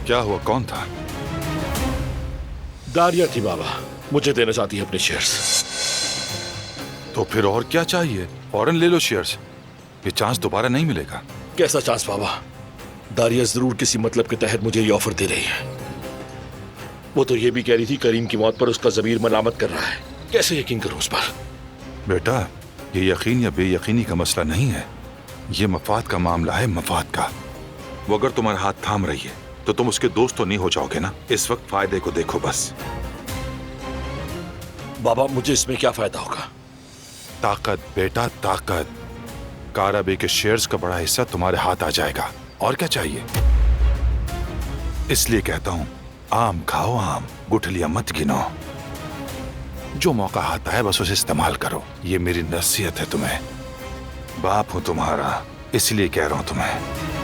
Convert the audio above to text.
क्या हुआ? कौन था? दारिया थी बाबा, मुझे देना चाहती है अपने शेयर्स। तो फिर और क्या चाहिए? फौरन ले लो शेयर्स, ये चांस दोबारा नहीं मिलेगा। कैसा चांस बाबा? दारिया जरूर किसी मतलब के तहत मुझे ये ऑफर दे रही है। वो तो ये भी कह रही थी करीम की मौत पर उसका ज़मीर मलामत कर रहा है। कैसे यकीन करूं उस पर? बेटा, ये यकीन या बेयकीनी का मसला नहीं है, ये मफाद का मामला है, मफाद का। वो अगर तुम्हारा हाथ थाम रही है तो तुम उसके दोस्त तो नहीं हो जाओगे ना। इस वक्त फायदे को देखो बस। बाबा मुझे इसमें क्या फायदा होगा? ताकत बेटा, ताकत। काराबे के शेयर्स का बड़ा हिस्सा तुम्हारे हाथ आ जाएगा, और क्या चाहिए? इसलिए कहता हूं, आम खाओ आम, गुठलियां मत गिनो। जो मौका आता है बस उसे इस्तेमाल करो, ये मेरी नसीहत है तुम्हें। बाप हूं तुम्हारा, इसलिए कह रहा हूं तुम्हें।